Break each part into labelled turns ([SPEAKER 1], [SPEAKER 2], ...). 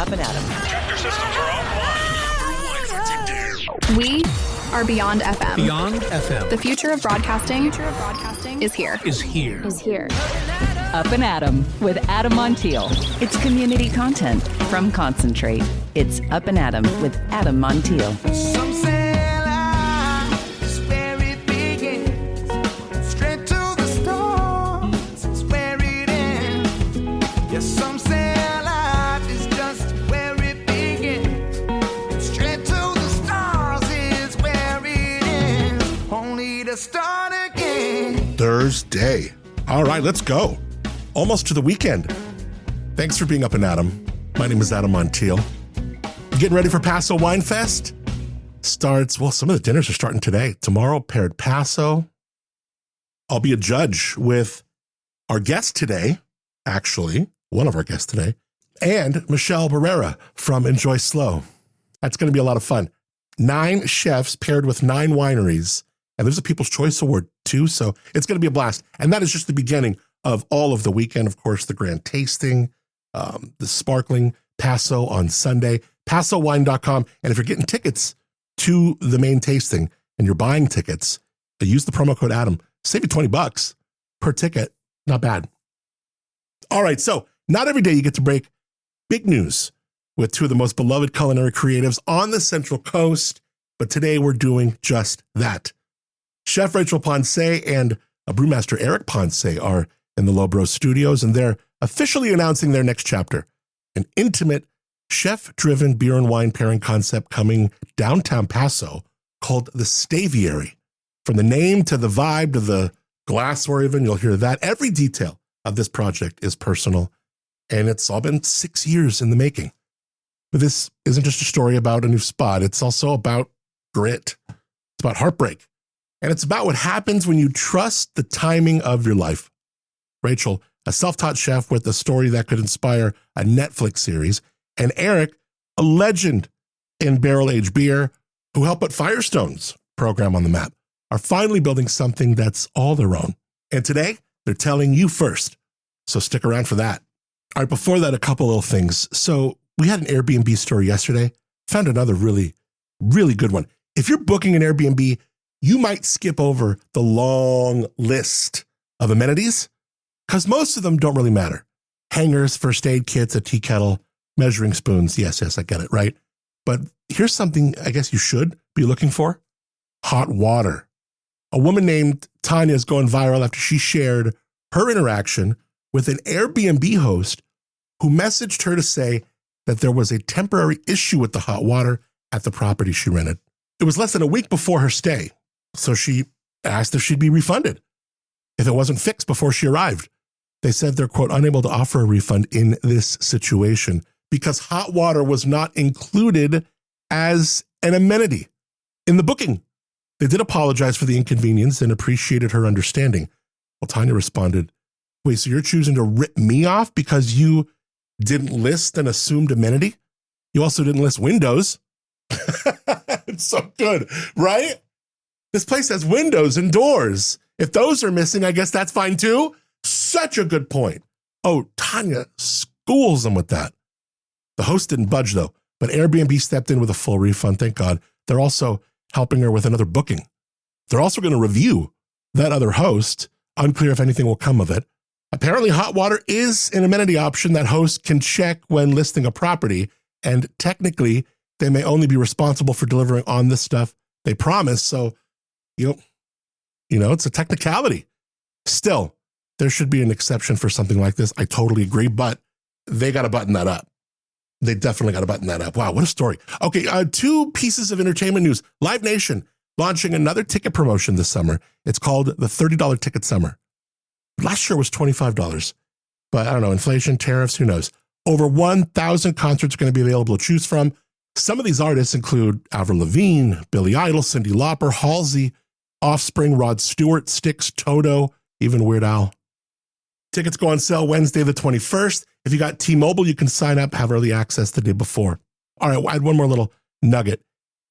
[SPEAKER 1] Up+Adam.
[SPEAKER 2] Tractor systems are offline.
[SPEAKER 3] We are Beyond FM.
[SPEAKER 4] Beyond FM.
[SPEAKER 3] The future of broadcasting is here.
[SPEAKER 1] Up+Adam with Adam Montiel. It's community content from Concentrate. It's Up+Adam with Adam Montiel.
[SPEAKER 5] Some say life is where it begins. Straight to the stars is where it ends. Yes, some say life is just where it begins. Straight to the stars is where it ends. Only to start again.
[SPEAKER 6] Thursday. All right, let's go. Almost to the weekend. Thanks for being Up+Adam. My name is Adam Montiel. Getting ready for Paso Wine Fest? Starts, well, some of the dinners are starting today. Tomorrow, Paired Paso. I'll be a judge with our guest today, actually, one of our guests today, and Michelle Barrera from Enjoy Slow. That's going to be a lot of fun. 9 chefs paired with 9 wineries, and there's a People's Choice Award too, so it's going to be a blast. And that is just the beginning of all of the weekend. Of course, the grand tasting, the sparkling Paso on Sunday, pasowine.com. And if you're getting tickets to the main tasting and you're buying tickets, use the promo code Adam. Save you $20 per ticket. Not bad. All right, so not every day you get to break big news with 2 of the most beloved culinary creatives on the Central Coast, but today we're doing just that. Chef Rachel Ponce and brewmaster Eric Ponce are in the Lobro studios, and they're officially announcing their next chapter, an intimate, chef-driven beer and wine pairing concept coming downtown Paso called the Staviary. From the name to the vibe to the glassware even, you'll hear that. Every detail of this project is personal, and it's all been 6 years in the making. But this isn't just a story about a new spot. It's also about grit. It's about heartbreak. And it's about what happens when you trust the timing of your life. Rachel, a self-taught chef with a story that could inspire a Netflix series, and Eric, a legend in barrel-aged beer who helped put Firestone's program on the map, are finally building something that's all their own. And today, they're telling you first. So stick around for that. All right, before that, a couple little things. So we had an Airbnb story yesterday, found another really, really good one. If you're booking an Airbnb, you might skip over the long list of amenities because most of them don't really matter. Hangers, first aid kits, a tea kettle, measuring spoons. Yes, I get it, right? But here's something I guess you should be looking for. Hot water. A woman named Tanya is going viral after she shared her interaction with an Airbnb host who messaged her to say that there was a temporary issue with the hot water at the property she rented. It was less than a week before her stay, so she asked if she'd be refunded if it wasn't fixed before she arrived. They said they're, quote, unable to offer a refund in this situation because hot water was not included as an amenity in the booking. They did apologize for the inconvenience and appreciated her understanding. Well, Tanya responded, wait, so you're choosing to rip me off because you didn't list an assumed amenity? You also didn't list windows. It's so good, right? This place has windows and doors. If those are missing, I guess that's fine too. Such a good point. Oh, Tanya schools them with that. The host didn't budge though, but Airbnb stepped in with a full refund, thank God. They're also helping her with another booking. They're also going to review that other host. Unclear if anything will come of it. Apparently, hot water is an amenity option that hosts can check when listing a property, and technically, they may only be responsible for delivering on the stuff they promise. So, you know, it's a technicality. Still, there should be an exception for something like this. I totally agree, but they got to button that up. They definitely got to button that up. Wow, what a story. Okay, 2 pieces of entertainment news. Live Nation launching another ticket promotion this summer. It's called the $30 Ticket Summer. Last year was $25, but I don't know, inflation, tariffs, who knows. Over 1,000 concerts are going to be available to choose from. Some of these artists include Avril Lavigne, Billy Idol, Cyndi Lauper, Halsey, Offspring, Rod Stewart, Styx, Toto, even Weird Al. Tickets go on sale Wednesday the 21st. If you got T-Mobile, you can sign up, have early access the day before. All right, I had one more little nugget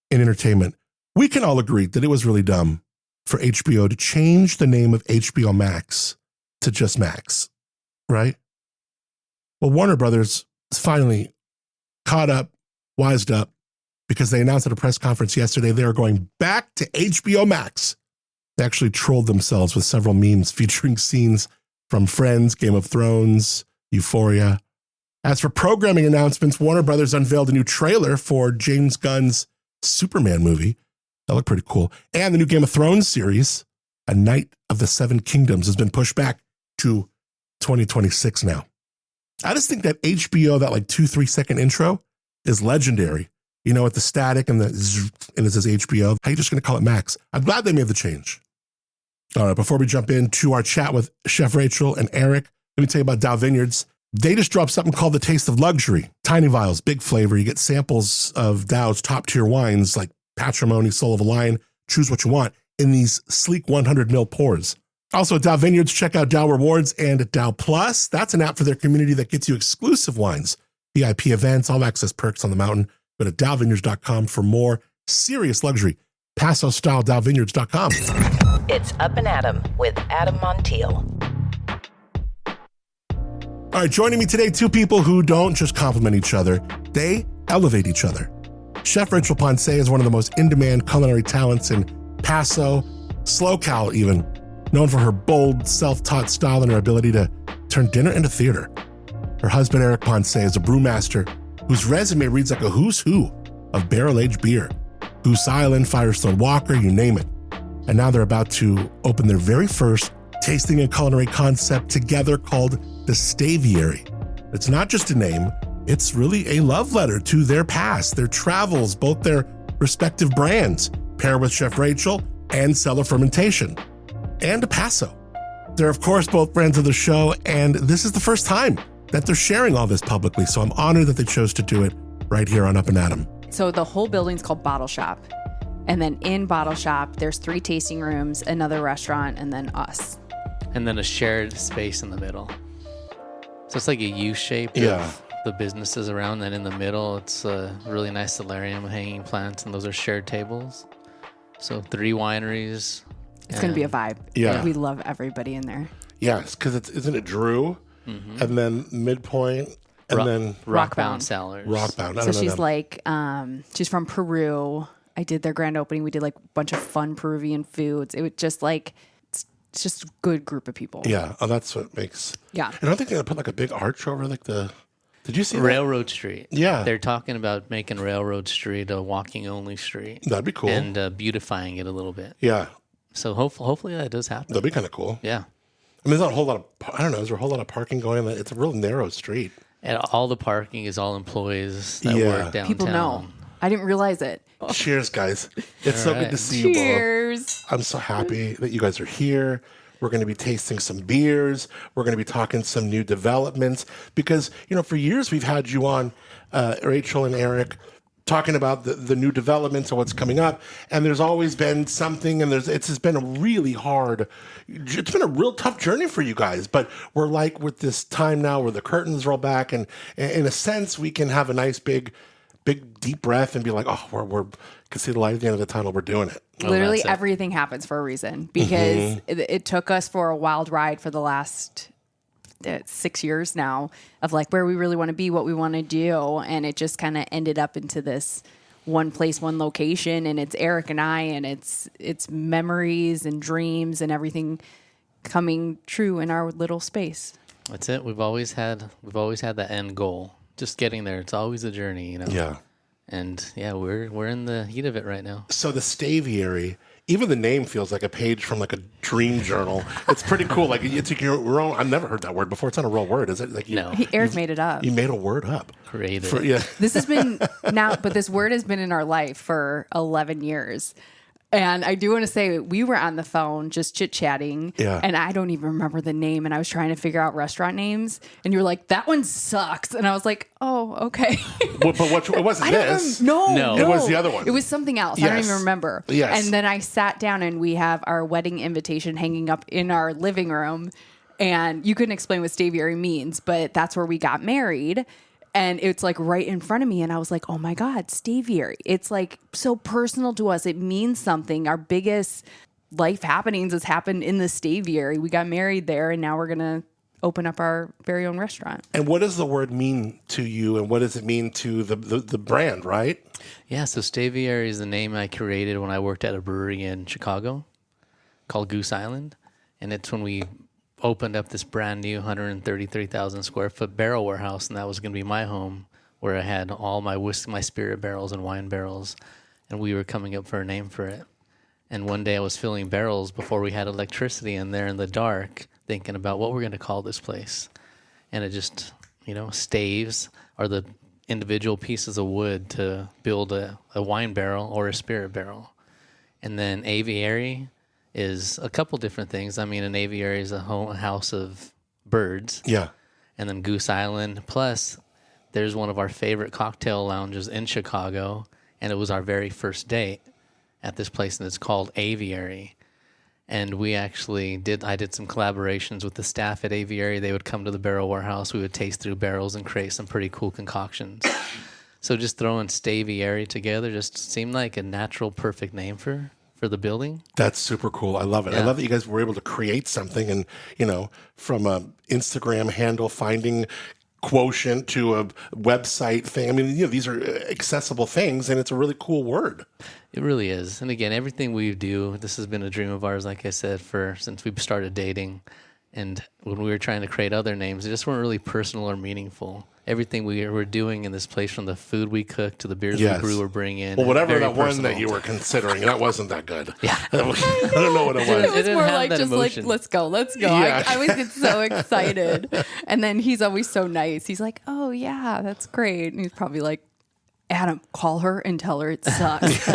[SPEAKER 6] in entertainment. We can all agree that it was really dumb for HBO to change the name of HBO Max to just Max, right? Well, Warner Brothers is finally caught up, wised up, because they announced at a press conference yesterday they are going back to HBO Max. They actually trolled themselves with several memes featuring scenes from Friends, Game of Thrones, Euphoria. As for programming announcements, Warner Brothers unveiled a new trailer for James Gunn's Superman movie. That looked pretty cool. And the new Game of Thrones series, A Night of the Seven Kingdoms, has been pushed back to 2026 now. I just think that HBO, that like 2-3 second intro is legendary. You know, with the static and the zzz, and it says HBO. How are you just going to call it Max? I'm glad they made the change. All right, before we jump into our chat with Chef Rachel and Eric, let me tell you about Dow Vineyards. They just dropped something called the Taste of Luxury. Tiny vials, big flavor. You get samples of Dow's top tier wines like Patrimony, Soul of a Lion. Choose what you want in these sleek 100 ml pours. Also at Dow Vineyards, check out Dow Rewards and Dow Plus. That's an app for their community that gets you exclusive wines, VIP events, all access perks on the mountain. Go to dowvineyards.com for more serious luxury. Paso-style dowvineyards.com.
[SPEAKER 1] It's Up and Adam with Adam Montiel.
[SPEAKER 6] All right, joining me today, two people who don't just compliment each other, they elevate each other. Chef Rachel Ponce is one of the most in-demand culinary talents in Paso, SoCal even, known for her bold, self-taught style and her ability to turn dinner into theater. Her husband, Eric Ponce, is a brewmaster whose resume reads like a who's who of barrel-aged beer. Goose Island, Firestone Walker, you name it. And now they're about to open their very first tasting and culinary concept together called the Staviary. It's not just a name, it's really a love letter to their past, their travels, both their respective brands, pair with Chef Rachel and Cellar Fermentation, and Paso. They're, of course, both friends of the show, and this is the first time that they're sharing all this publicly, so I'm honored that they chose to do it right here on Up and Adam.
[SPEAKER 2] So the whole building's called Bottle Shop. And then in Bottle Shop, there's 3 tasting rooms, another restaurant, and then us.
[SPEAKER 4] And then a shared space in the middle. So it's like a U shape of the businesses around, and in the middle, it's a really nice solarium with hanging plants, and those are shared tables. So 3 wineries.
[SPEAKER 2] It's going to be a vibe.
[SPEAKER 6] Yeah.
[SPEAKER 2] Like, we love everybody in there.
[SPEAKER 6] Yes, because isn't it Drew? Mm-hmm. And then Midpoint, and then
[SPEAKER 2] Rockbound
[SPEAKER 4] Cellars.
[SPEAKER 6] Rockbound. I
[SPEAKER 2] So
[SPEAKER 6] don't know
[SPEAKER 2] she's
[SPEAKER 6] them.
[SPEAKER 2] like, she's from Peru. I did their grand opening. We did like a bunch of fun Peruvian foods. It was just like, it's just a good group of people.
[SPEAKER 6] Yeah, oh, that's what makes.
[SPEAKER 2] Yeah.
[SPEAKER 6] And I think they're going to put like a big arch over like the. Did you see that?
[SPEAKER 4] Railroad Street.
[SPEAKER 6] Yeah.
[SPEAKER 4] They're talking about making Railroad Street a walking-only street.
[SPEAKER 6] That'd be cool.
[SPEAKER 4] And beautifying it a little bit.
[SPEAKER 6] Yeah.
[SPEAKER 4] So hopefully that does happen.
[SPEAKER 6] That'd be kind of cool.
[SPEAKER 4] Yeah.
[SPEAKER 6] I mean, there's not a whole lot of, I don't know, is there a whole lot of parking going on? It's a real narrow street.
[SPEAKER 4] And all the parking is all employees that
[SPEAKER 6] Yeah.
[SPEAKER 4] work downtown.
[SPEAKER 2] People know. I didn't realize it.
[SPEAKER 6] Cheers, guys. It's so good to see you both.
[SPEAKER 2] Cheers.
[SPEAKER 6] I'm so happy that you guys are here. We're going to be tasting some beers. We're going to be talking some new developments because, you know, for years we've had you on, Rachel and Eric, talking about the new developments and what's coming up. And there's always been something, and it's just been a really hard, it's been a real tough journey for you guys. But we're like with this time now where the curtains roll back, and in a sense, we can have a nice big deep breath and be like, oh, we're can see the light at the end of the tunnel. We're doing it.
[SPEAKER 2] Literally
[SPEAKER 4] that's it.
[SPEAKER 2] everything happens for a reason because it took us for a wild ride for the last 6 years now of like where we really want to be, what we want to do. And it just kind of ended up into this one place, one location. And it's Eric and I, and it's memories and dreams and everything coming true in our little space.
[SPEAKER 4] That's it. We've always had that end goal. Just getting there. It's always a journey, you know?
[SPEAKER 6] Yeah.
[SPEAKER 4] And yeah, we're in the heat of it right now.
[SPEAKER 6] So the Staviary, even the name feels like a page from like a dream journal. It's pretty cool. Like it's your own. I've never heard that word before. It's not a real word, is it? Like
[SPEAKER 4] No.
[SPEAKER 2] Eric made it up.
[SPEAKER 6] You made a word up.
[SPEAKER 4] Created.
[SPEAKER 6] Yeah.
[SPEAKER 2] This has been but this word has been in our life for 11 years. And I do want to say we were on the phone just chit-chatting, and I don't even remember the name, and I was trying to figure out restaurant names, and you were like, that one sucks. And I was like, oh, okay.
[SPEAKER 6] But it wasn't this.
[SPEAKER 2] No.
[SPEAKER 6] It was the other one.
[SPEAKER 2] It was something else. I don't even remember.
[SPEAKER 6] Yes.
[SPEAKER 2] And then I sat down, and we have our wedding invitation hanging up in our living room, and you couldn't explain what Staviary means, but that's where we got married. And it's like right in front of me. And I was like, oh my God, Staviary. It's like so personal to us. It means something. Our biggest life happenings has happened in the Staviary. We got married there, and now we're going to open up our very own restaurant.
[SPEAKER 6] And what does the word mean to you, and what does it mean to the brand, right?
[SPEAKER 4] Yeah, so Staviary is the name I created when I worked at a brewery in Chicago called Goose Island. And it's when we opened up this brand new 133,000 square foot barrel warehouse, and that was going to be my home, where I had all my whiskey, my spirit barrels and wine barrels, and we were coming up for a name for it. And one day I was filling barrels before we had electricity in there in the dark, thinking about what we're going to call this place. And it just, staves are the individual pieces of wood to build a wine barrel or a spirit barrel. And then aviary is a couple different things. I mean, an aviary is a house of birds.
[SPEAKER 6] Yeah.
[SPEAKER 4] And then Goose Island. Plus, there's one of our favorite cocktail lounges in Chicago, and it was our very first date at this place, and it's called Aviary. And we actually I did some collaborations with the staff at Aviary. They would come to the barrel warehouse. We would taste through barrels and create some pretty cool concoctions. So just throwing Staviary together just seemed like a natural, perfect name for the building.
[SPEAKER 6] That's super cool. I love it.
[SPEAKER 4] Yeah.
[SPEAKER 6] I love that you guys were able to create something, and, from a Instagram handle finding quotient to a website thing. I mean, these are accessible things, and it's a really cool word.
[SPEAKER 4] It really is. And again, everything we do, this has been a dream of ours, like I said, since we started dating. And when we were trying to create other names, they just weren't really personal or meaningful. Everything we were doing in this place, from the food we cooked to the beers we brew or bring in.
[SPEAKER 6] Well, whatever
[SPEAKER 4] very
[SPEAKER 6] that one
[SPEAKER 4] personal.
[SPEAKER 6] that you were considering, that wasn't that good.
[SPEAKER 4] Yeah.
[SPEAKER 6] I don't know what it
[SPEAKER 2] It
[SPEAKER 6] was.
[SPEAKER 2] was
[SPEAKER 4] didn't
[SPEAKER 2] more
[SPEAKER 4] have
[SPEAKER 2] like
[SPEAKER 4] that
[SPEAKER 2] just
[SPEAKER 4] emotion.
[SPEAKER 2] like, let's go.
[SPEAKER 6] Yeah.
[SPEAKER 2] I always get so excited. And then he's always so nice. He's like, oh, yeah, that's great. And he's probably like, Adam, call her and tell her it sucks.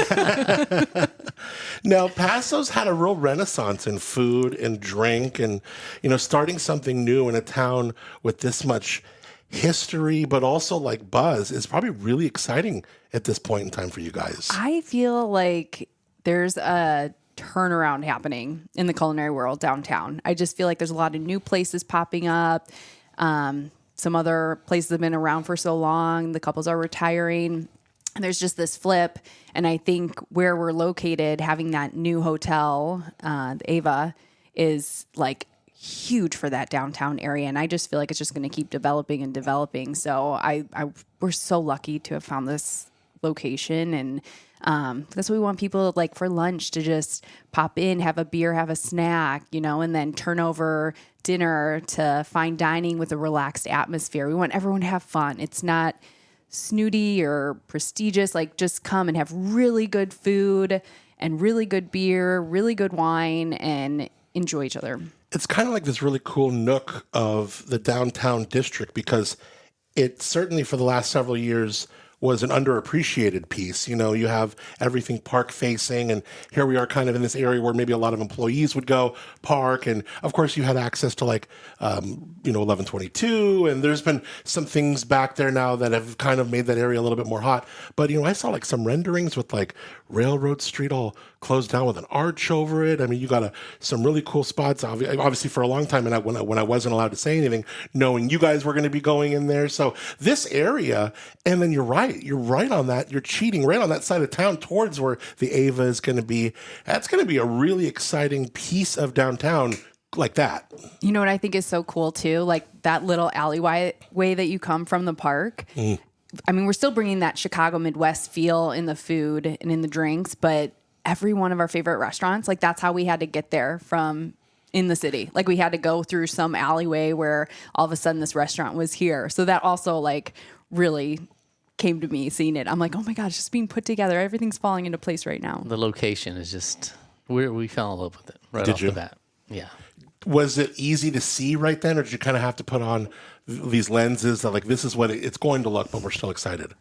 [SPEAKER 6] Now, Paso's had a real renaissance in food and drink, and, starting something new in a town with this much history, but also like buzz, is probably really exciting at this point in time for you guys.
[SPEAKER 2] I feel like there's a turnaround happening in the culinary world downtown. I just feel like there's a lot of new places popping up. Some other places have been around for so long. The couples are retiring. And there's just this flip. And I think where we're located, having that new hotel, the Ava, is like huge for that downtown area. And I just feel like it's just going to keep developing and developing. So we're so lucky to have found this location. And that's what we want people like for lunch to just pop in, have a beer, have a snack, and then turn over dinner to fine dining with a relaxed atmosphere. We want everyone to have fun. It's not snooty or prestigious. Like, just come and have really good food and really good beer, really good wine, and enjoy each other.
[SPEAKER 6] It's kind of like this really cool nook of the downtown district, because it certainly for the last several years was an underappreciated piece. You have everything park facing, and here we are kind of in this area where maybe a lot of employees would go park. And of course you had access to 1122, and there's been some things back there now that have kind of made that area a little bit more hot. But, I saw like some renderings with like Railroad Street all closed down with an arch over it. I mean, you got some really cool spots, obviously for a long time. And when I wasn't allowed to say anything, knowing you guys were going to be going in there. So this area, and then you're right on that. You're cheating right on that side of town towards where the Ava is going to be. That's going to be a really exciting piece of downtown like that.
[SPEAKER 2] You know what I think is so cool too? Like that little alleyway that you come from the park. I mean, we're still bringing that Chicago Midwest feel in the food and in the drinks, but every one of our favorite restaurants, like that's how we had to get there from in the city. Like we had to go through some alleyway where all of a sudden this restaurant was here. So that also like really came to me seeing it. I'm like, oh my God, it's just being put together. Everything's falling into place right now.
[SPEAKER 4] The location is just, we fell in love with it right
[SPEAKER 6] Did
[SPEAKER 4] off
[SPEAKER 6] you?
[SPEAKER 4] the bat. Yeah.
[SPEAKER 6] Was it easy to see right then, or did you kind of have to put on these lenses that like, this is what it's going to look, but we're still excited?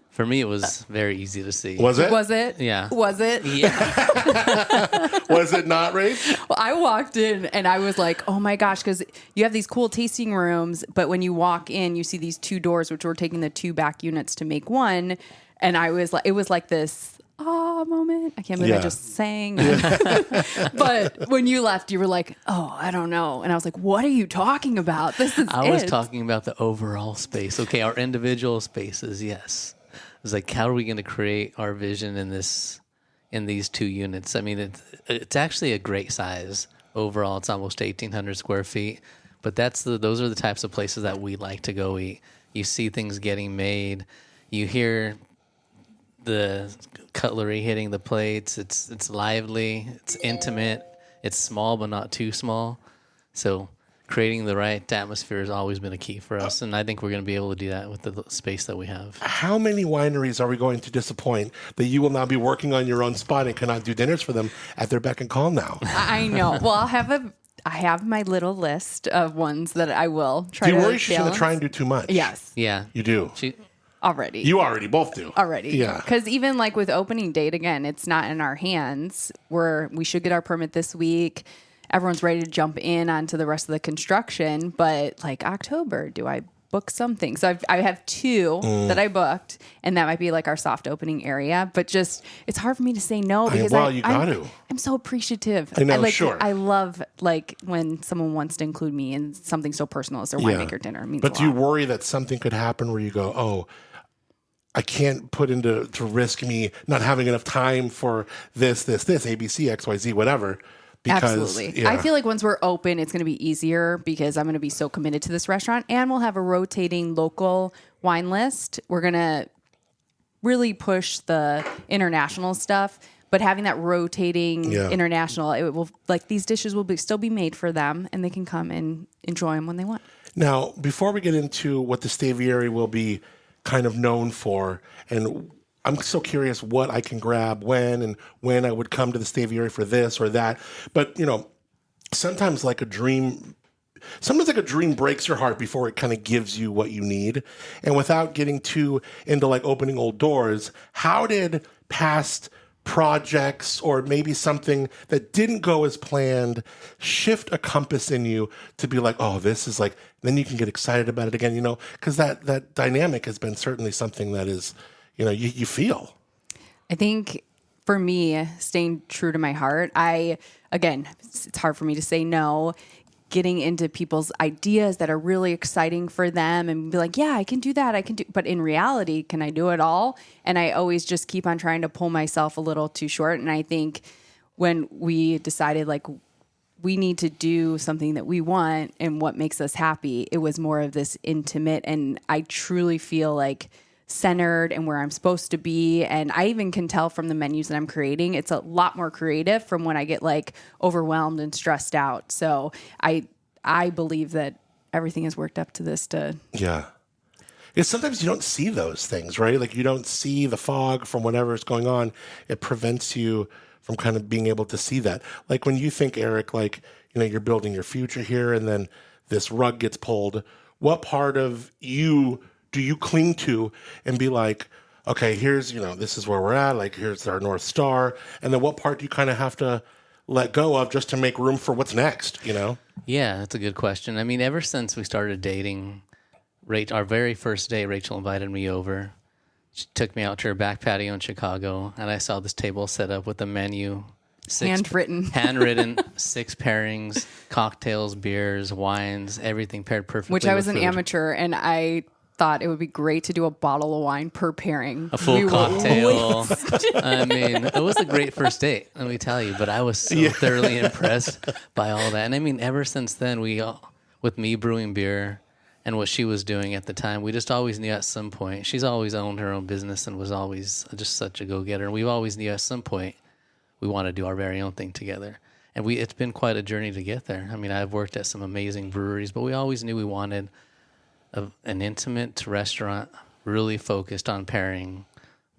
[SPEAKER 4] For me, it was very easy to see.
[SPEAKER 6] Was it?
[SPEAKER 2] Was it?
[SPEAKER 4] Yeah.
[SPEAKER 2] Was it?
[SPEAKER 4] Yeah.
[SPEAKER 6] Was it not, Rafe?
[SPEAKER 2] Well, I walked in and I was like, oh my gosh, because you have these cool tasting rooms, but when you walk in, you see these two doors, which we're taking the two back units to make one. And I was like, it was like this moment. I can't believe I just sang. But when you left, you were like, oh, I don't know. And I was like, what are you talking about? This is
[SPEAKER 4] I was talking about the overall space. Okay, our individual spaces, yes. It was like, how are we going to create our vision in these two units? I mean, it's actually a great size. Overall, it's almost 1,800 square feet. But those are the types of places that we like to go eat. You see things getting made. You hear the cutlery hitting the plates. It's lively. It's intimate. It's small, but not too small. So creating the right atmosphere has always been a key for us. And I think we're going to be able to do that with the space that we have.
[SPEAKER 6] How many wineries are we going to disappoint that you will now be working on your own spot and cannot do dinners for them at their beck and call now?
[SPEAKER 2] I know. Well, I have my little list of ones that I will try to
[SPEAKER 6] Do you worry she's going
[SPEAKER 2] balance.
[SPEAKER 6] to try and do too much?
[SPEAKER 2] Yes.
[SPEAKER 4] Yeah.
[SPEAKER 6] You do?
[SPEAKER 2] Already.
[SPEAKER 6] You already both do.
[SPEAKER 2] Already.
[SPEAKER 6] Yeah.
[SPEAKER 2] Because even like with opening date, again, it's not in our hands. We should get our permit this week. Everyone's ready to jump in onto the rest of the construction. But like October, do I book something? So I have 2 that I booked, and that might be like our soft opening area. But just, it's hard for me to say no because
[SPEAKER 6] you got to.
[SPEAKER 2] I'm so appreciative.
[SPEAKER 6] I know, sure.
[SPEAKER 2] I love like when someone wants to include me in something so personal as their winemaker dinner. It means
[SPEAKER 6] But
[SPEAKER 2] a
[SPEAKER 6] do you
[SPEAKER 2] lot.
[SPEAKER 6] worry that something could happen where you go, oh, I can't put to risk me not having enough time for this, ABC, XYZ, whatever. Because,
[SPEAKER 2] Absolutely.
[SPEAKER 6] yeah.
[SPEAKER 2] I feel like once we're open, it's going to be easier because I'm going to be so committed to this restaurant, and we'll have a rotating local wine list. We're going to really push the international stuff, but having that rotating international, it will like these dishes will still be made for them, and they can come and enjoy them when they want.
[SPEAKER 6] Now, before we get into what the Staviary will be kind of known for, and I'm so curious what I can grab when I would come to the Staviary for this or that. But, sometimes like a dream breaks your heart before it kind of gives you what you need. And without getting too into like opening old doors, how did past projects or maybe something that didn't go as planned shift a compass in you to be like, oh, this is like, then you can get excited about it again, because that dynamic has been certainly something that is, you feel.
[SPEAKER 2] I think for me, staying true to my heart, it's hard for me to say no. Getting into people's ideas that are really exciting for them and be like, yeah, I can do that. But in reality, can I do it all? And I always just keep on trying to pull myself a little too short. And I think when we decided like we need to do something that we want and what makes us happy, it was more of this intimate. And I truly feel like centered and where I'm supposed to be. And I even can tell from the menus that I'm creating, it's a lot more creative from when I get like overwhelmed and stressed out. So I believe that everything has worked up to this
[SPEAKER 6] Yeah. Because sometimes you don't see those things, right? Like you don't see the fog from whatever is going on. It prevents you from kind of being able to see that. Like when you think, Eric, like, you're building your future here and then this rug gets pulled, what part of you do you cling to and be like, okay, here's, this is where we're at. Like, here's our North Star. And then what part do you kind of have to let go of just to make room for what's next,
[SPEAKER 4] Yeah, that's a good question. I mean, ever since we started dating, our very first day, Rachel invited me over. She took me out to her back patio in Chicago, and I saw this table set up with a menu.
[SPEAKER 2] handwritten,
[SPEAKER 4] 6 pairings, cocktails, beers, wines, everything paired perfectly.
[SPEAKER 2] which I was
[SPEAKER 4] with
[SPEAKER 2] an
[SPEAKER 4] food.
[SPEAKER 2] amateur, and I thought it would be great to do a bottle of wine per pairing.
[SPEAKER 4] A full cocktail. I mean, it was a great first date, let me tell you. But I was so thoroughly impressed by all that. And I mean, ever since then, with me brewing beer and what she was doing at the time, we just always knew at some point. She's always owned her own business and was always just such a go-getter. And we always knew at some point we want to do our very own thing together. And it's been quite a journey to get there. I mean, I've worked at some amazing breweries, but we always knew we wanted an intimate restaurant really focused on pairing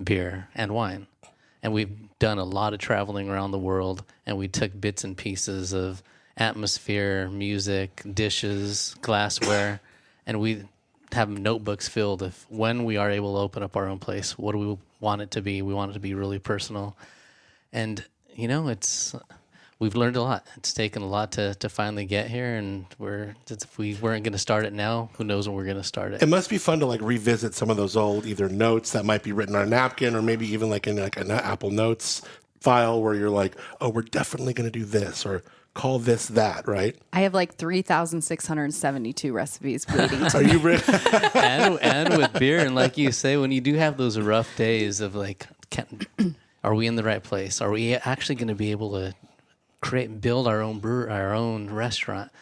[SPEAKER 4] beer and wine. And we've done a lot of traveling around the world, and we took bits and pieces of atmosphere, music, dishes, glassware, and we have notebooks filled of when we are able to open up our own place, what do we want it to be? We want it to be really personal. And, we've learned a lot. It's taken a lot to finally get here, and if we weren't going to start it now, who knows when we're going to start it.
[SPEAKER 6] It must be fun to like revisit some of those old either notes that might be written on a napkin or maybe even like in like an Apple Notes file where you're like, oh, we're definitely going to do this or call this that, right?
[SPEAKER 2] I have like 3,672 recipes waiting to
[SPEAKER 6] Are you ready?
[SPEAKER 4] and with beer, and like you say, when you do have those rough days of like, are we in the right place? Are we actually going to be able to build our own restaurant?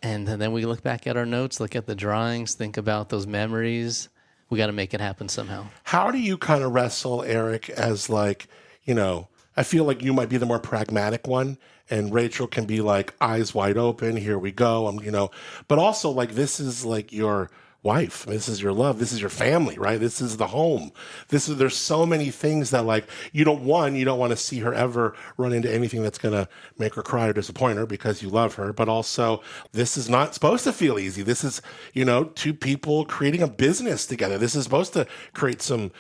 [SPEAKER 4] And then we look back at our notes, look at the drawings, think about those memories. We got to make it happen somehow.
[SPEAKER 6] How do you kind of wrestle Eric as like, I feel like you might be the more pragmatic one, and Rachel can be like eyes wide open. Here we go. But also like this is like your wife. This is your love. This is your family, right? This is the home. There's so many things that like you don't want to see her ever run into anything that's going to make her cry or disappoint her because you love her. But also this is not supposed to feel easy. This is, two people creating a business together. This is supposed to create some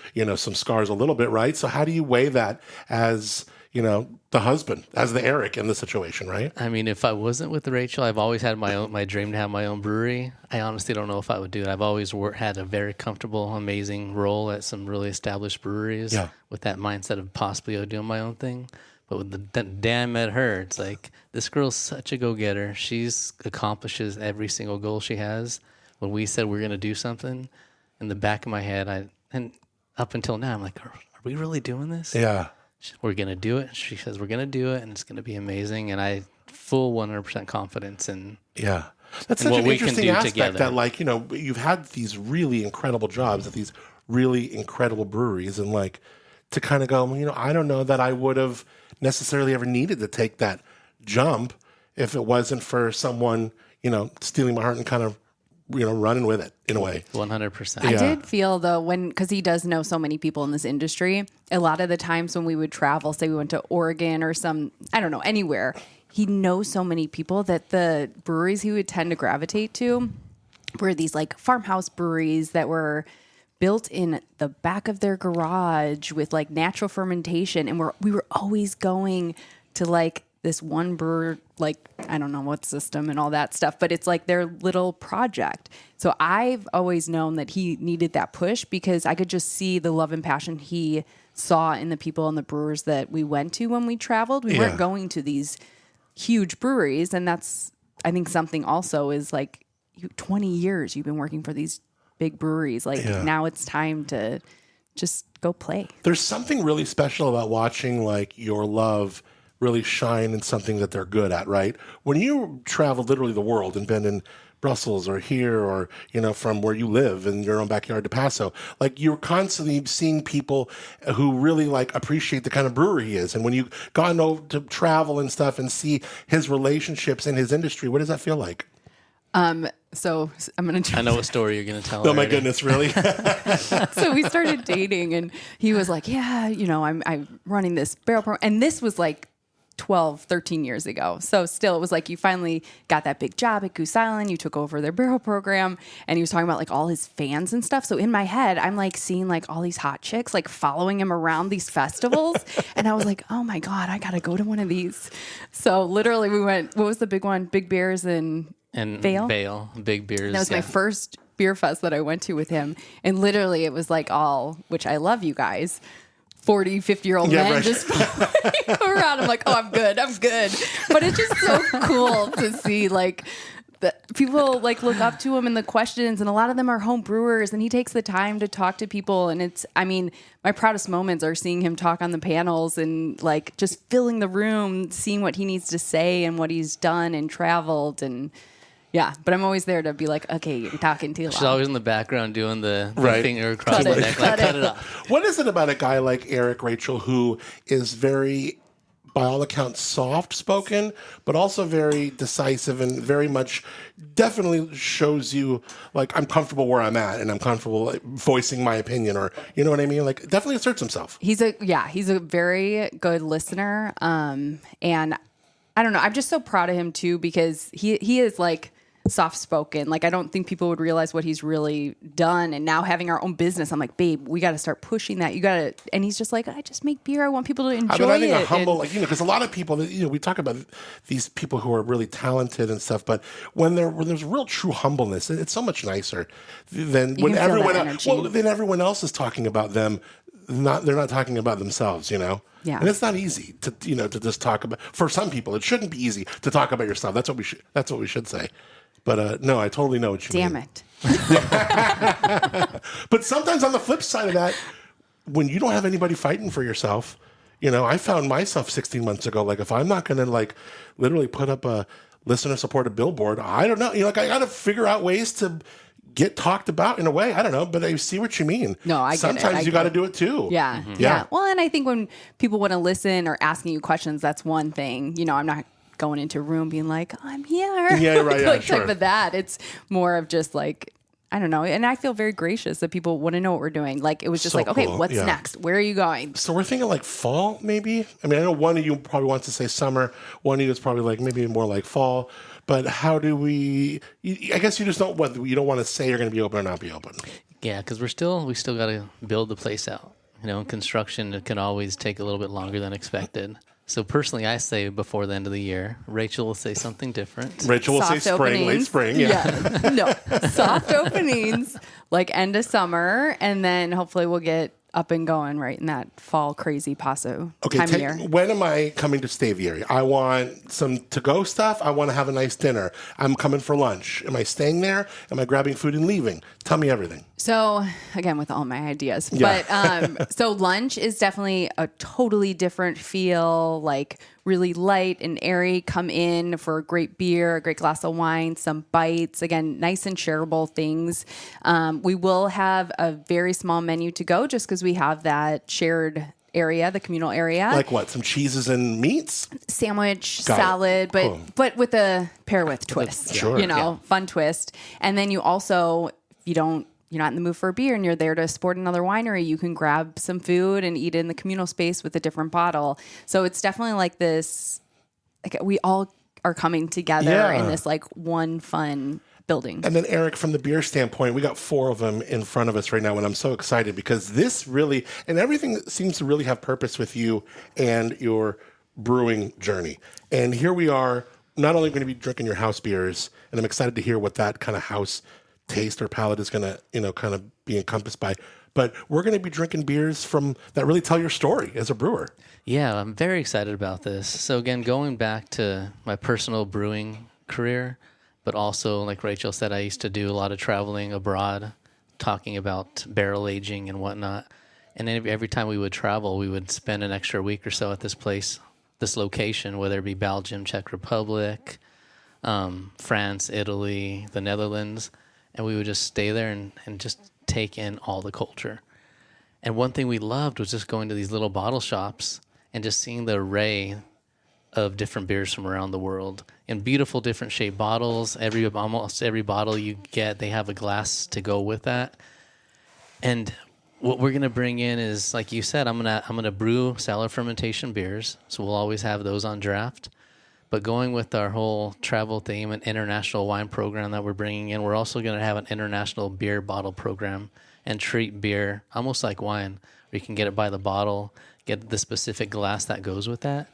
[SPEAKER 6] scars a little bit, right? So how do you weigh that as, the husband, as the Eric in the situation, right?
[SPEAKER 4] I mean, if I wasn't with Rachel, I've always had my dream to have my own brewery. I honestly don't know if I would do it. I've always had a very comfortable, amazing role at some really established breweries with that mindset of possibly doing my own thing. But with the day I met her, it's like, this girl's such a go-getter. She's accomplishes every single goal she has. When we said we're going to do something, in the back of my head, and up until now, I'm like, are we really doing this?
[SPEAKER 6] Yeah.
[SPEAKER 4] We're going to do it. She says, we're going to do it, and it's going to be amazing. And I full 100% confidence in
[SPEAKER 6] that's such an interesting aspect that, like, you've had these really incredible jobs at these really incredible breweries, and like to kind of go, I don't know that I would have necessarily ever needed to take that jump if it wasn't for someone, stealing my heart and kind of, running with it in a way.
[SPEAKER 4] 100%.
[SPEAKER 2] I did feel though, because he does know so many people in this industry, a lot of the times when we would travel, say we went to Oregon or anywhere, he knows so many people that the breweries he would tend to gravitate to were these like farmhouse breweries that were built in the back of their garage with like natural fermentation. And we were always going to like this one brewer, like, I don't know what system and all that stuff, but it's like their little project. So I've always known that he needed that push because I could just see the love and passion he saw in the people and the brewers that we went to when we traveled. We weren't going to these huge breweries. And that's, I think something also is like 20 years you've been working for these big breweries. Like now it's time to just go play.
[SPEAKER 6] There's something really special about watching like your love really shine in something that they're good at, right? When you travel literally the world and been in Brussels or here or, from where you live in your own backyard to Paso, like you're constantly seeing people who really like appreciate the kind of brewer he is. And when you gone over to travel and stuff and see his relationships in his industry, what does that feel like?
[SPEAKER 2] So I'm going to...
[SPEAKER 4] I know what story you're going to tell.
[SPEAKER 6] Oh my goodness, really?
[SPEAKER 2] So we started dating and he was like, I'm running this barrel program. And this was like 12, 13 years ago. So still, it was like you finally got that big job at Goose Island. You took over their barrel program, and he was talking about like all his fans and stuff. So in my head, I'm like seeing like all these hot chicks like following him around these festivals. And I was like, oh my God, I got to go to one of these. So literally we went, what was the big one? Big Bears and Vail.
[SPEAKER 4] Big Beers.
[SPEAKER 2] That was my first beer fest that I went to with him. And literally it was like all, which I love you guys, 40, 50-year-old men just following around. I'm like, oh, I'm good. But it's just so cool to see like that people like look up to him and the questions, and a lot of them are home brewers, and he takes the time to talk to people. And my proudest moments are seeing him talk on the panels and like just filling the room, seeing what he needs to say and what he's done and traveled. And yeah, but I'm always there to be like, okay, you're talking too loud.
[SPEAKER 4] She's always in the background doing the finger across the neck.
[SPEAKER 2] Cut
[SPEAKER 4] it off.
[SPEAKER 6] What is it about a guy like Eric, Rachel, who is very, by all accounts, soft-spoken, but also very decisive and very much definitely shows you, like, I'm comfortable where I'm at and I'm comfortable like, voicing my opinion, or, you know what I mean? Like, definitely asserts himself.
[SPEAKER 2] He's a very good listener. And I don't know, I'm just so proud of him, too, because he is, like, soft-spoken. Like, I don't think people would realize what he's really done. And now having our own business, I'm like, babe, we got to start pushing that. You got to, and he's just like, I just make beer. I want people to enjoy it.
[SPEAKER 6] I think a humble, because a lot of people, we talk about these people who are really talented and stuff, but when there's real true humbleness, it's so much nicer than when everyone else is talking about them. They're not talking about themselves, Yeah. And it's not easy to just talk about, for some people, it shouldn't be easy to talk about yourself. That's what we should say. But no, I totally know what you mean.
[SPEAKER 2] Damn it.
[SPEAKER 6] But sometimes on the flip side of that, when you don't have anybody fighting for yourself, I found myself 16 months ago, like if I'm not going to like literally put up a listener-supported billboard. I don't know. I got to figure out ways to get talked about in a way. I don't know, but I see what you mean.
[SPEAKER 2] No, I get it.
[SPEAKER 6] Sometimes you got to do it too.
[SPEAKER 2] Yeah. Yeah. Well, and I think when people want to listen or asking you questions, that's one thing. I'm not going into a room being like, I'm here.
[SPEAKER 6] Yeah, right. Yeah, sure.
[SPEAKER 2] Type of that. It's more of just like, I don't know. And I feel very gracious that people want to know what we're doing. Like, it was just
[SPEAKER 6] So
[SPEAKER 2] like, okay,
[SPEAKER 6] cool.
[SPEAKER 2] what's
[SPEAKER 6] Yeah.
[SPEAKER 2] next? Where are you going?
[SPEAKER 6] So we're thinking like fall, maybe. I mean, I know one of you probably wants to say summer. One of you is probably like maybe more like fall. But how do we? I guess you just don't. You don't want to say you're going to be open or not be open.
[SPEAKER 4] Yeah, because we still got to build the place out. Construction, it can always take a little bit longer than expected. So personally, I say before the end of the year. Rachel will say something different.
[SPEAKER 6] Rachel will say
[SPEAKER 2] Soft
[SPEAKER 6] spring, late
[SPEAKER 2] openings.
[SPEAKER 6] spring. Yeah.
[SPEAKER 2] No, soft openings, like end of summer, and then hopefully we'll get up and going right in that fall crazy paso
[SPEAKER 6] Okay,
[SPEAKER 2] time of year.
[SPEAKER 6] when am I coming to Staviary? I want some to-go stuff. I want to have a nice dinner. I'm coming for lunch. Am I staying there? Am I grabbing food and leaving? Tell me everything.
[SPEAKER 2] So again, with all my ideas,
[SPEAKER 6] Yeah.
[SPEAKER 2] but so lunch is definitely a totally different feel, like really light and airy. Come in for a great beer, a great glass of wine, some bites. Again, nice and shareable things. We will have a very small menu to go just because we have that shared area, the communal area.
[SPEAKER 6] Like what? Some cheeses and meats?
[SPEAKER 2] Sandwich,
[SPEAKER 6] Got it.
[SPEAKER 2] salad,
[SPEAKER 6] Cool.
[SPEAKER 2] but with a pair with twist.
[SPEAKER 6] Sure.
[SPEAKER 2] Fun twist. And then you also, if you're not in the mood for a beer and you're there to support another winery, you can grab some food and eat in the communal space with a different bottle. So it's definitely like this, like we all are coming together
[SPEAKER 6] Yeah.
[SPEAKER 2] in this like one fun building.
[SPEAKER 6] And then Eric, from the beer standpoint, we got 4 of them in front of us right now, and I'm so excited because this really, and everything seems to really have purpose with you and your brewing journey. And here we are, not only going to be drinking your house beers, and I'm excited to hear what that kind of house taste or palate is going to, kind of be encompassed by, but we're going to be drinking beers from that really tell your story as a brewer.
[SPEAKER 4] Yeah, I'm very excited about this. So again, going back to my personal brewing career, but also, like Rachel said, I used to do a lot of traveling abroad, talking about barrel aging and whatnot. And every time we would travel, we would spend an extra week or so at this place, this location, whether it be Belgium, Czech Republic, France, Italy, the Netherlands. And we would just stay there and just take in all the culture. And one thing we loved was just going to these little bottle shops and just seeing the array of different beers from around the world in beautiful different shaped bottles. Almost every bottle you get, they have a glass to go with that. And what we're gonna bring in is, like you said, I'm gonna brew cellar fermentation beers, so we'll always have those on draft. But going with our whole travel theme and international wine program that we're bringing in, we're also gonna have an international beer bottle program and treat beer almost like wine, where you can get it by the bottle, get the specific glass that goes with that.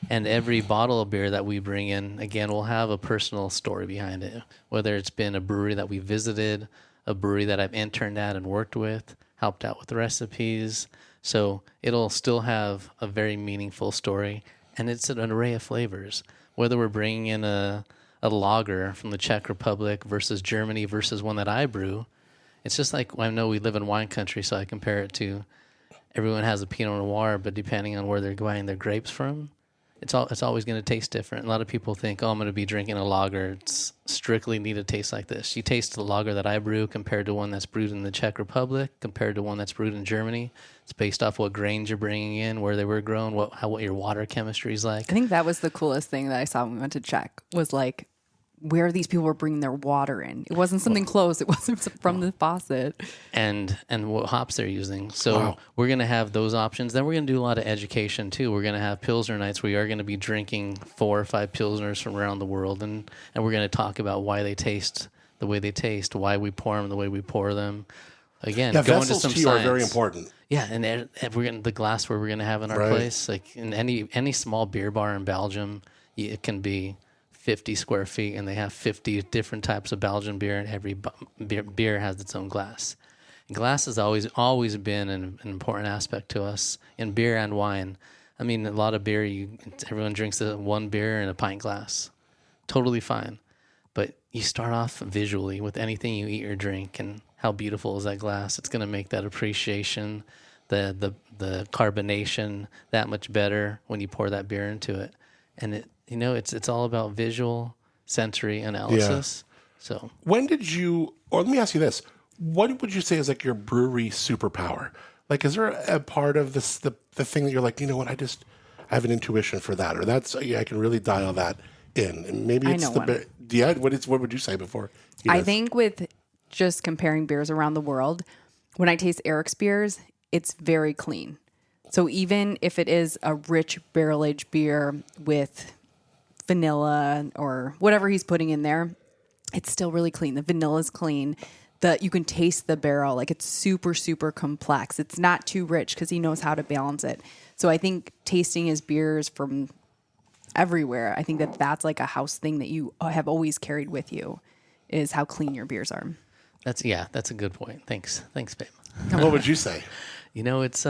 [SPEAKER 4] And every bottle of beer that we bring in, again, will have a personal story behind it, whether it's been a brewery that we visited, a brewery that I've interned at and worked with, helped out with the recipes. So it'll still have a very meaningful story, and it's an array of flavors. Whether we're bringing in a lager from the Czech Republic versus Germany versus one that I brew, it's just like, I know we live in wine country, so I compare it to everyone has a Pinot Noir, but depending on where they're buying their grapes from, it's always going to taste different. A lot of people think, I'm going to be drinking a lager. It's strictly need to taste like this. You taste the lager that I brew compared to one that's brewed in the Czech Republic, compared to one that's brewed in Germany. It's based off what grains you're bringing in, where they were grown, what your water chemistry is like.
[SPEAKER 2] I think that was the coolest thing that I saw when we went to Czech, was like where these people were bringing their water in. It wasn't something close. It wasn't from the faucet.
[SPEAKER 4] And what hops they're using. So
[SPEAKER 6] Wow.
[SPEAKER 4] we're going to have those options. Then we're going to do a lot of education too. We're going to have Pilsner nights where you are going to be drinking 4 or 5 Pilsners from around the world. And we're going to talk about why they taste the way they taste, why we pour them the way we pour them. Again,
[SPEAKER 6] Yeah,
[SPEAKER 4] go into
[SPEAKER 6] vessels
[SPEAKER 4] some
[SPEAKER 6] to you
[SPEAKER 4] science.
[SPEAKER 6] are very important.
[SPEAKER 4] Yeah, and we're going the glassware we're going to have in our
[SPEAKER 6] Right.
[SPEAKER 4] place. Like in any small beer bar in Belgium, it can be 50 square feet, and they have 50 different types of Belgian beer, and every beer has its own glass. And glass has always been an important aspect to us in beer and wine. I mean, a lot of beer, everyone drinks one beer in a pint glass. Totally fine. But you start off visually with anything you eat or drink, and how beautiful is that glass? It's going to make that appreciation, the carbonation that much better when you pour that beer into it. And it's all about visual, sensory analysis. So
[SPEAKER 6] When did you, or let me ask you this, what would you say is like your brewery superpower? Like, is there a part of this, the thing that you're like, you know what, I have an intuition for that, or that's, I can really dial that in. And maybe it's what would you say before?
[SPEAKER 2] I think with just comparing beers around the world, when I taste Eric's beers, it's very clean. So even if it is a rich barrel-aged beer with vanilla or whatever he's putting in there, it's still really clean. The vanilla is clean. You can taste the barrel. Like, it's super, super complex. It's not too rich because he knows how to balance it. So I think tasting his beers from everywhere, I think that's like a house thing that you have always carried with you, is how clean your beers are.
[SPEAKER 4] that's a good point. Thanks, babe.
[SPEAKER 6] What would you say?
[SPEAKER 4] You know, it's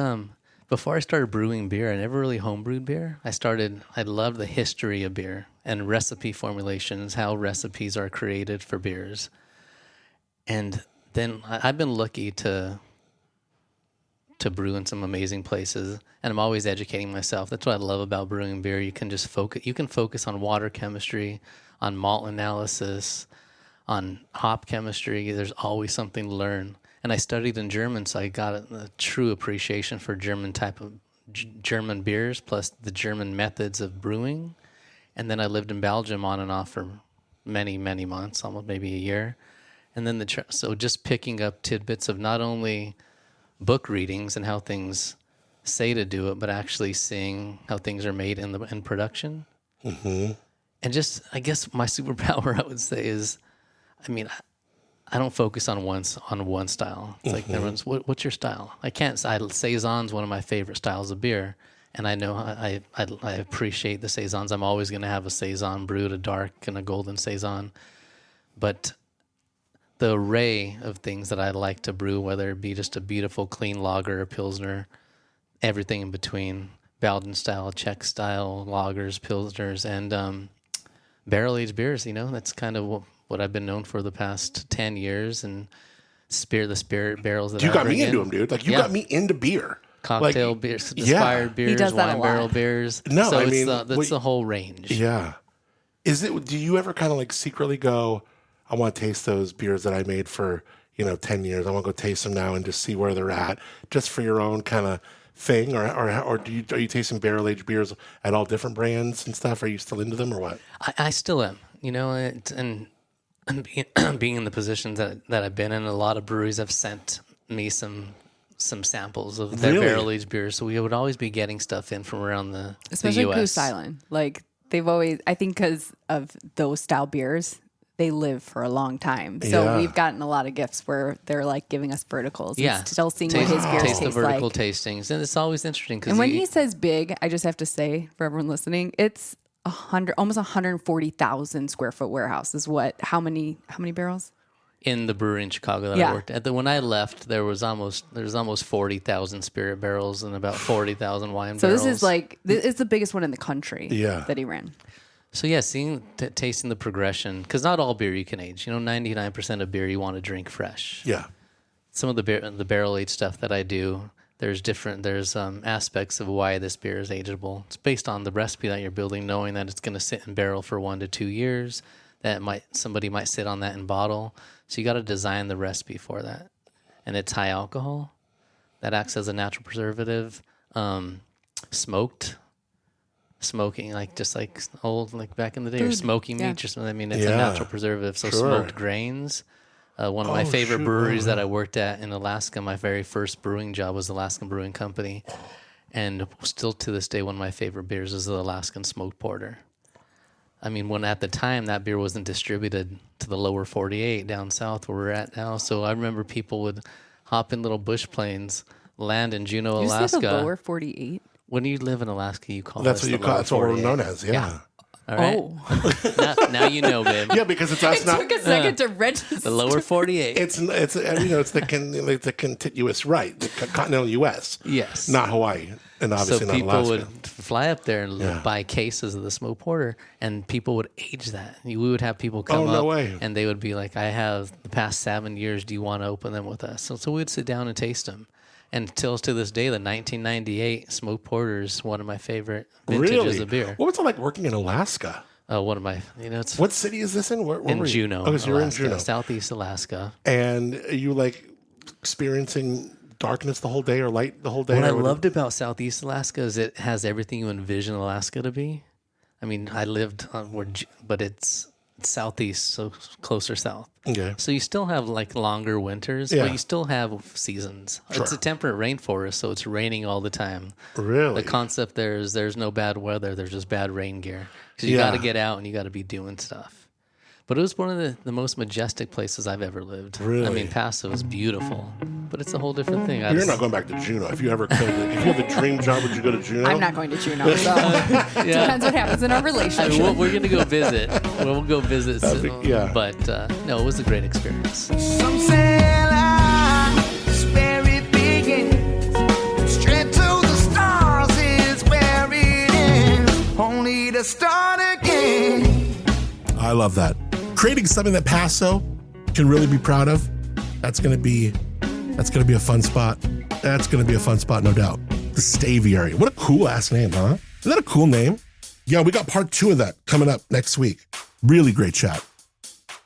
[SPEAKER 4] before I started brewing beer, I never really homebrewed beer. I loved the history of beer and recipe formulations, how recipes are created for beers. And then I've been lucky to brew in some amazing places, and I'm always educating myself. That's what I love about brewing beer. You can just focus on water chemistry, on malt analysis, on hop chemistry. There's always something to learn. And I studied in German, so I got a true appreciation for German type of German beers, plus the German methods of brewing. And then I lived in Belgium on and off for many, many months, almost maybe a year. And then so just picking up tidbits of not only book readings and how things say to do it, but actually seeing how things are made in production. Mm-hmm. And just, I guess my superpower, I would say, is, I don't focus on one style. It's like everyone's, what's your style? Saison's one of my favorite styles of beer, and I know I appreciate the saisons. I'm always going to have a saison brewed, a dark and a golden saison, but the array of things that I like to brew, whether it be just a beautiful clean lager or pilsner, everything in between, Belgian style, Czech style lagers, pilsners, and barrel aged beers. That's kind of what I've been known for the past 10 years, and the spirit barrels that
[SPEAKER 6] you got me into them, dude. Like, you got me into beer.
[SPEAKER 4] Cocktail beers, inspired beers, wine barrel beers.
[SPEAKER 6] No,
[SPEAKER 4] so it's the whole range.
[SPEAKER 6] Yeah. Do you ever kind of like secretly go, I want to taste those beers that I made for, 10 years. I want to go taste them now and just see where they're at, just for your own kind of thing? Or are you tasting barrel-aged beers at all different brands and stuff? Are you still into them or what?
[SPEAKER 4] I still am, and being in the positions that I've been in, a lot of breweries have sent me some samples of their barrel-aged beers. So we would always be getting stuff in from around the
[SPEAKER 2] Especially
[SPEAKER 4] US.
[SPEAKER 2] Goose Island. Like, they've always, I think because of those style beers, they live for a long time. So we've gotten a lot of gifts where they're like giving us verticals.
[SPEAKER 4] Yeah.
[SPEAKER 2] And still seeing what his beers
[SPEAKER 4] taste
[SPEAKER 2] taste
[SPEAKER 4] the vertical
[SPEAKER 2] like.
[SPEAKER 4] tastings. And it's always interesting.
[SPEAKER 2] And when he says big, I just have to say for everyone listening, it's almost 140,000 square foot warehouse is how many barrels?
[SPEAKER 4] In the brewery in Chicago that I worked at. When I left, there was almost 40,000 spirit barrels and about 40,000 wine barrels.
[SPEAKER 2] So this is the biggest one in the country that he ran.
[SPEAKER 4] So tasting the progression, because not all beer you can age. 99% of beer you want to drink fresh.
[SPEAKER 6] Yeah.
[SPEAKER 4] Some of the barrel aged stuff that I do, there's aspects of why this beer is ageable. It's based on the recipe that you're building, knowing that it's going to sit in barrel for 1 to 2 years. Somebody might sit on that in bottle. So you got to design the recipe for that. And it's high alcohol. That acts as a natural preservative. Smoking, just like old, like back in the day, or smoking meat or something. It's a natural preservative. So smoked grains. One of my favorite breweries that I worked at in Alaska, my very first brewing job was Alaskan Brewing Company. And still to this day, one of my favorite beers is the Alaskan Smoked Porter. When at the time that beer wasn't distributed to the lower 48 down south where we're at now. So I remember people would hop in little bush planes, land in Juneau, Alaska.
[SPEAKER 2] You said the lower 48?
[SPEAKER 4] When you live in Alaska, you call
[SPEAKER 6] that's what you call. That's what we're known as. Yeah.
[SPEAKER 4] All right. Now you know, babe.
[SPEAKER 6] Yeah, because it's us.
[SPEAKER 2] It took a second to register.
[SPEAKER 4] The lower 48.
[SPEAKER 6] It's the contiguous right, the continental U.S.
[SPEAKER 4] Yes.
[SPEAKER 6] Not Hawaii, and obviously
[SPEAKER 4] so
[SPEAKER 6] not Alaska.
[SPEAKER 4] So people would fly up there and buy cases of the smoked porter, and people would age that. We would have people come up, and they would be like, "I have the past 7 years. Do you want to open them with us?" So we'd sit down and taste them. And till to this day, the 1998 smoked porter is one of my favorite vintages of beer.
[SPEAKER 6] What was it like working in Alaska?
[SPEAKER 4] One of my, it's
[SPEAKER 6] What city is this in? Where
[SPEAKER 4] in
[SPEAKER 6] were you?
[SPEAKER 4] Juneau.
[SPEAKER 6] Oh, so you're in
[SPEAKER 4] Alaska,
[SPEAKER 6] Juneau.
[SPEAKER 4] Southeast Alaska.
[SPEAKER 6] And are you like experiencing darkness the whole day or light the whole day?
[SPEAKER 4] What I
[SPEAKER 6] or
[SPEAKER 4] loved about Southeast Alaska is it has everything you envision Alaska to be. I mean, I lived but it's southeast, so closer south.
[SPEAKER 6] Okay.
[SPEAKER 4] So you still have like longer winters,
[SPEAKER 6] Yeah.
[SPEAKER 4] but you still have seasons.
[SPEAKER 6] Sure.
[SPEAKER 4] It's a temperate rainforest, so it's raining all the time.
[SPEAKER 6] Really?
[SPEAKER 4] The concept there's no bad weather, there's just bad rain gear. Because you got to get out and you got to be doing stuff. But it was one of the most majestic places I've ever lived.
[SPEAKER 6] Really?
[SPEAKER 4] I mean, Paso is beautiful, but it's a whole different thing.
[SPEAKER 6] You're not going back to Juneau. If you ever could, if you had the dream job, would you go to Juneau?
[SPEAKER 2] I'm not going to Juneau, so depends what happens in our relationship.
[SPEAKER 4] We're going to go visit. We'll go visit soon.
[SPEAKER 6] yeah.
[SPEAKER 4] But no, it was a great experience.
[SPEAKER 5] Some say life's where it begins. Straight to the stars is where it ends. Only to start again.
[SPEAKER 6] I love that. Creating something that Paso can really be proud of. That's gonna be a fun spot. That's gonna be a fun spot, no doubt. The Staviary. What a cool ass name, huh? Isn't that a cool name? Yeah, we got part 2 of that coming up next week. Really great chat.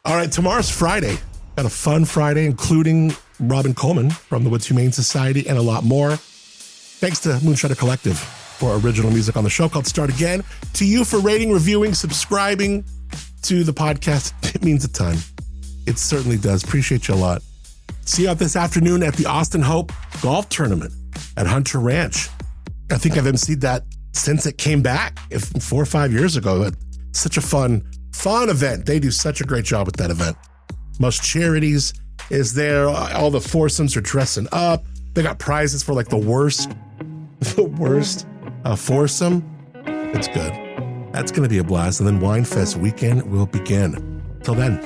[SPEAKER 6] All right, tomorrow's Friday. Got a fun Friday, including Robin Coleman from the Woods Humane Society and a lot more. Thanks to Moonshiner Collective for original music on the show called Start Again. To you for rating, reviewing, subscribing to the podcast. It means a ton. It certainly does. Appreciate you a lot. See you out this afternoon at the Austin Hope Golf Tournament at Hunter Ranch. I think I've emceed that since it came back 4 or 5 years ago. It's such a fun event. They do such a great job with that event. Most Charities is there. All the foursomes are dressing up. They got prizes for like the worst foursome. It's good. That's going to be a blast. And then Wine Fest weekend will begin. Till then,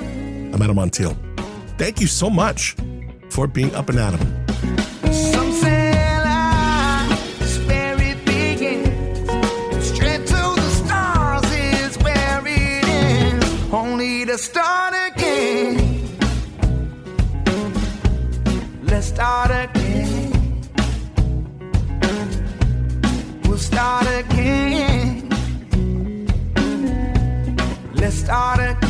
[SPEAKER 6] I'm Adam Montiel. Thank you so much for being Up and Adam.
[SPEAKER 5] Some say life's where it begins. Straight to the stars is where it ends. Only to start again. Let's start again. We'll start again. Let's start again.